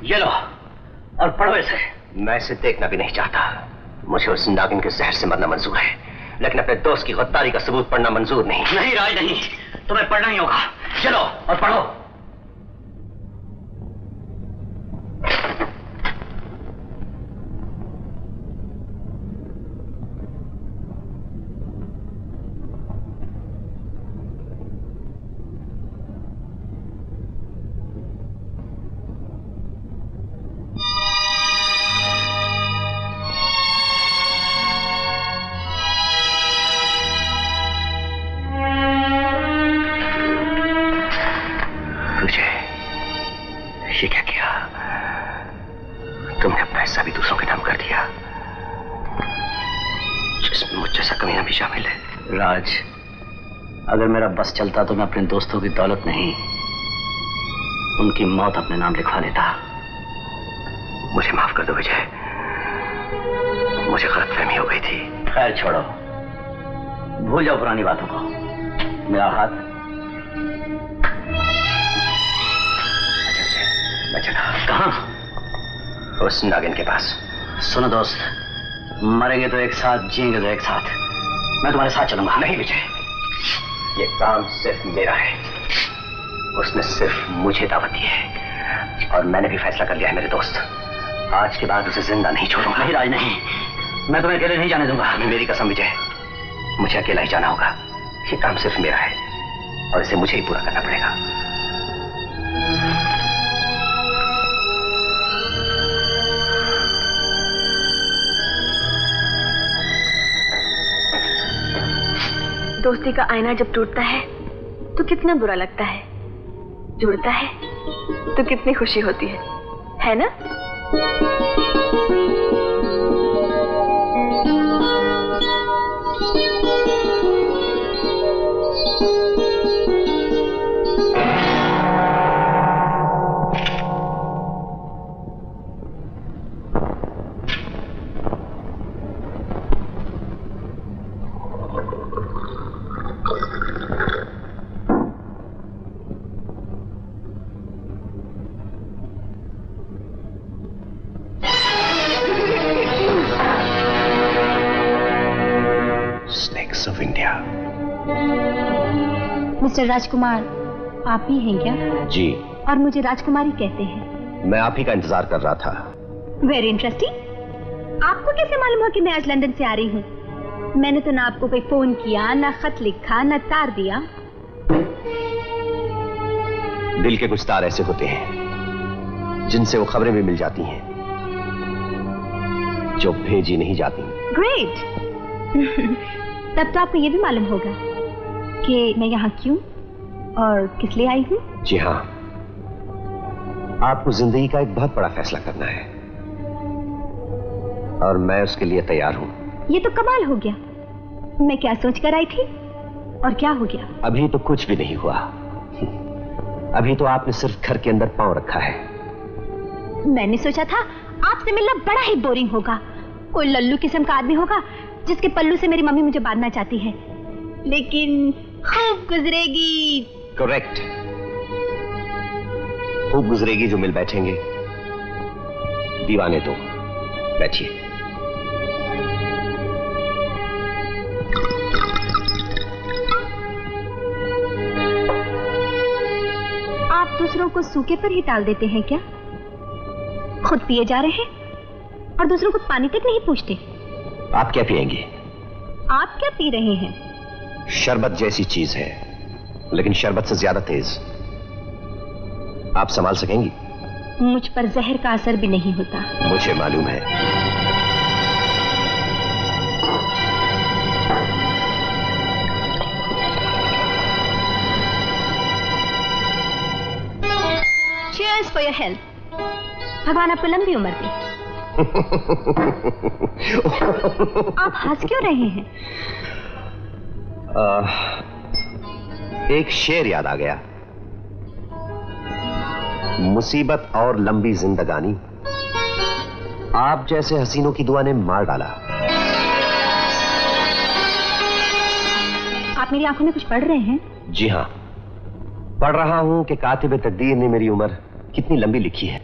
ये लो और पढ़ो इसे। मैं इसे देखना भी नहीं चाहता। मुझे उस नागिन के जहर से मरना मंजूर है, लेकिन अपने दोस्त की गद्दारी का सबूत पढ़ना मंजूर नहीं। नहीं राज नहीं, तुम्हें पढ़ना ही होगा। चलो और पढ़ो। अगर मेरा बस चलता तो मैं अपने दोस्तों की दौलत नहीं, उनकी मौत अपने नाम लिखवा लेता। मुझे माफ कर दो विजय, मुझे गलतफहमी हो गई थी। खैर छोड़ो, भूल जाओ पुरानी बातों को। मेरा हाथ। अच्छा मैं चला। कहाँ? उस नागिन के पास। सुनो दोस्त, मरेंगे तो एक साथ, जिएंगे तो एक साथ। मैं तुम्हारे साथ चलूंगा। नहीं विजय, ये काम सिर्फ मेरा है। उसने सिर्फ मुझे दावत दी है और मैंने भी फैसला कर लिया है मेरे दोस्त, आज के बाद उसे जिंदा नहीं छोड़ूंगा। नहीं राज नहीं, मैं तुम्हें अकेले नहीं जाने दूंगा। मेरी कसम विजय, मुझे अकेला ही जाना होगा। ये काम सिर्फ मेरा है और इसे मुझे ही पूरा करना पड़ेगा। दोस्ती का आईना जब टूटता है तो कितना बुरा लगता है, जुड़ता है तो कितनी खुशी होती है ना? मिस्टर राजकुमार, आप ही हैं क्या? जी। और मुझे राजकुमारी कहते हैं। मैं आप ही का इंतजार कर रहा था। Very interesting. आपको कैसे मालूम हो कि मैं आज लंदन से आ रही हूँ? मैंने तो ना आपको कोई फोन किया, ना खत लिखा, ना तार दिया। दिल के कुछ तार ऐसे होते हैं जिनसे वो खबरें भी मिल जाती हैं जो भेजी नहीं जाती। ग्रेट। तब तो आपको ये भी मालूम होगा कि मैं यहाँ क्यों और किस लिए आई हूँ। जी हाँ, आपको जिंदगी का एक बहुत बड़ा फैसला करना है और मैं उसके लिए तैयार हूँ। ये तो कमाल हो गया। मैं क्या सोच कर आई थी और क्या हो गया? अभी तो कुछ भी नहीं हुआ। अभी तो आपने सिर्फ घर के अंदर पांव रखा है। मैंने सोचा था आपसे मिलना बड़ा ही बोरिंग होगा, कोई लल्लू किस्म का आदमी होगा जिसके पल्लू से मेरी मम्मी मुझे बांधना चाहती है, लेकिन खूब गुजरेगी। करेक्ट, खूब गुजरेगी जो मिल बैठेंगे। दीवाने तो बैठिए। आप दूसरों को सूखे पर ही टाल देते हैं क्या? खुद पिए जा रहे हैं और दूसरों को पानी तक नहीं पूछते। आप क्या पिएंगे? आप क्या पी रहे हैं? शरबत जैसी चीज है, लेकिन शरबत से ज्यादा तेज। आप संभाल सकेंगी? मुझ पर जहर का असर भी नहीं होता। मुझे मालूम है। Cheers for your health. भगवान आपको लंबी उम्र दे। आप हंस क्यों रहे हैं? एक शेर याद आ गया। मुसीबत और लंबी जिंदगानी आप जैसे हसीनों की दुआ ने मार डाला। आप मेरी आंखों में कुछ पढ़ रहे हैं? जी हाँ, पढ़ रहा हूं कि कातिब तकदीर ने मेरी उम्र कितनी लंबी लिखी है।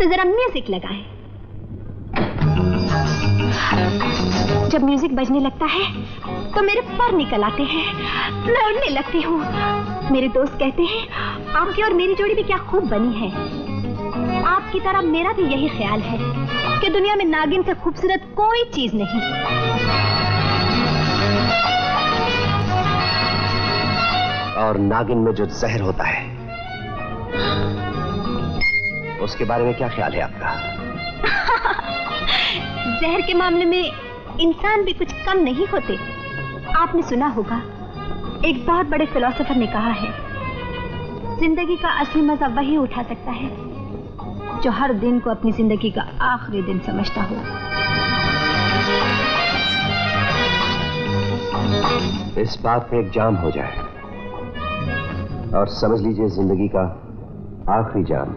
तो जरा म्यूजिक लगाएं। जब म्यूजिक बजने लगता है तो मेरे पर निकल आते हैं, मैं उड़ने लगती हूँ। मेरे दोस्त कहते हैं आपकी और मेरी जोड़ी भी क्या खूब बनी है। आपकी तरह मेरा भी यही ख्याल है कि दुनिया में नागिन से खूबसूरत कोई चीज नहीं। और नागिन में जो जहर होता है उसके बारे में क्या ख्याल है आपका? जहर के मामले में इंसान भी कुछ कम नहीं होते। आपने सुना होगा, एक बहुत बड़े फिलोसोफर ने कहा है, जिंदगी का असली मजा वही उठा सकता है जो हर दिन को अपनी जिंदगी का आखिरी दिन समझता हो। इस बात पे एक जाम हो जाए और समझ लीजिए जिंदगी का आखिरी जाम।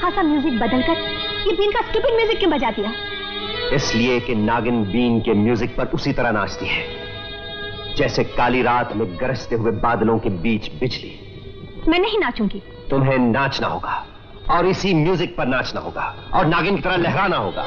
खासा म्यूजिक बदलकर ये बीन का स्टूपिड म्यूजिक क्यों बजा दिया? इसलिए कि नागिन बीन के म्यूजिक पर उसी तरह नाचती है जैसे काली रात में गरजते हुए बादलों के बीच बिजली। मैं नहीं नाचूंगी। तुम्हें नाचना होगा और इसी म्यूजिक पर नाचना होगा और नागिन की तरह लहराना होगा।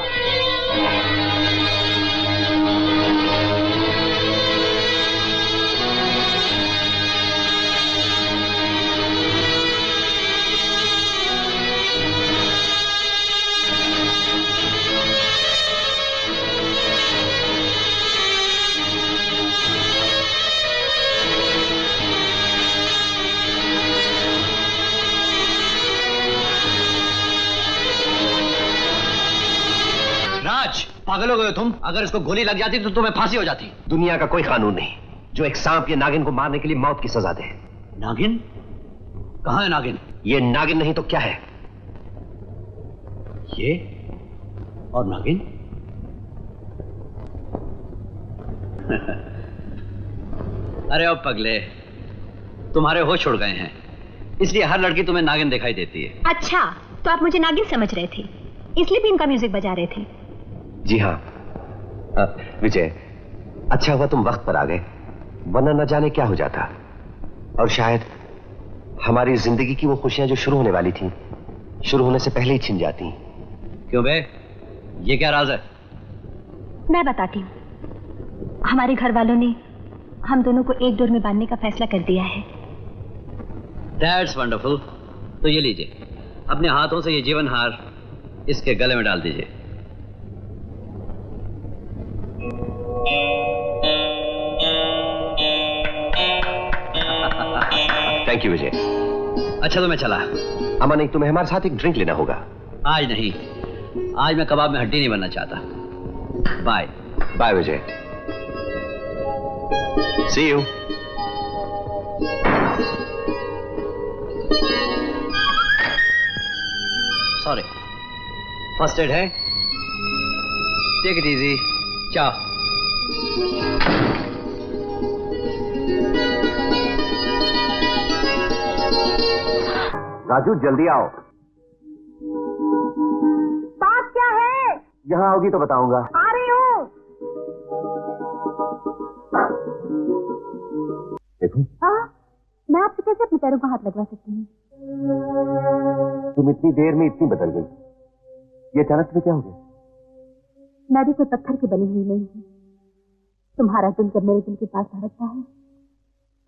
पागल हो गए तुम? अगर इसको गोली लग जाती तो तुम्हें फांसी हो जाती। दुनिया का कोई कानून नहीं जो एक सांप या नागिन को मारने के लिए मौत की सजा दे। नागिन? कहां है नागिन? ये नागिन नहीं तो क्या है? ये और नागिन? अरे अब पगले, तुम्हारे होश उड़ गए हैं, इसलिए हर लड़की तुम्हें नागिन दिखाई देती है। अच्छा, तो आप मुझे नागिन समझ रहे थे, इसलिए भी इनका म्यूजिक बजा रहे थे। जी हाँ विजय, अच्छा हुआ तुम वक्त पर आ गए, वरना न जाने क्या हो जाता। और शायद हमारी जिंदगी की वो खुशियां जो शुरू होने वाली थी, शुरू होने से पहले ही छिन जाती। क्यों बे, ये क्या राज है? मैं बताती हूँ। हमारे घर वालों ने हम दोनों को एक डोर में बांधने का फैसला कर दिया है। That's wonderful। तो ये लीजिए, अपने हाथों से ये जीवन हार इसके गले में डाल दीजिए। थैंक यू विजय। अच्छा तो मैं चला। अमा नहीं, तुम्हें हमारे साथ एक ड्रिंक लेना होगा। आज नहीं, आज मैं कबाब में हड्डी नहीं बनना चाहता। Bye bye Vijay, see you. Sorry, first aid है, take it easy, ciao. Raju जल्दी आओ। बात क्या है? यहाँ आओगी तो बताऊंगा। आ रही हूँ। देखो, मैं आपसे कैसे अपने पैरों को हाथ लगवा सकती हूँ? तुम इतनी देर में इतनी बदल गई, ये अचानक में क्या हो गया? मैं भी कोई पत्थर की बनी हुई नहीं हूँ। तुम्हारा दिल जब मेरे दिल के पास धड़कता है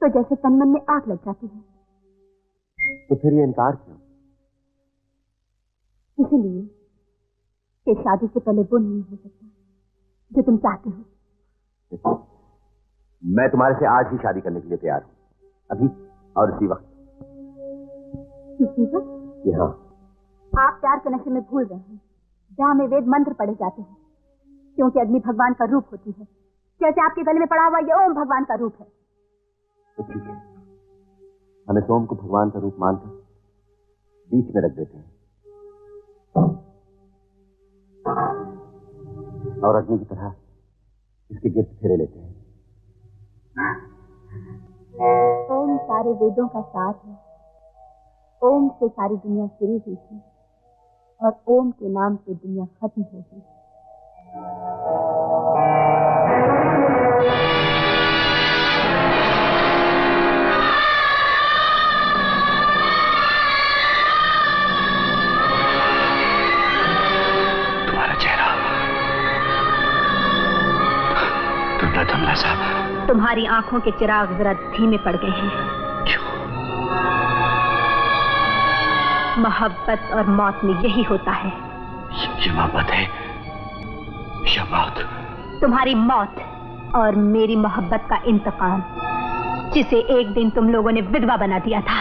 तो जैसे तन मन में आग लग जाती है। तो फिर ये इनकार क्यों? इसीलिए कि शादी से पहले वो नहीं हो सकता जो तुम चाहते हो। मैं तुम्हारे से आज ही शादी करने के लिए तैयार हूँ, अभी और इसी वक्त। इसी वक्त? हाँ। आप प्यार के नशे में भूल रहे हैं जहाँ में वेद मंत्र पढ़े जाते हैं। क्योंकि अग्नि भगवान का रूप होती है, जैसे आपके गले में पड़ा हुआ ये ओम भगवान का रूप है। तो ठीक है, हम इस ओम को भगवान का रूप मानकर बीच में रख देते हैं और अग्नि की तरह इसके गिर्द फेरे लेते हैं। ओम सारे वेदों का सार है। ओम से सारी दुनिया शुरू हुई थी और ओम के नाम से दुनिया खत्म होगी। तुम्हारा चेहरा धुंधला सा। तुम्हारी आंखों के चिराग जरा धीमे पड़ गए हैं। क्यों? मोहब्बत और मौत में यही होता है। ये मोहब्बत है या मौत? तुम्हारी मौत और मेरी मोहब्बत का इंतकाम, जिसे एक दिन तुम लोगों ने विधवा बना दिया था।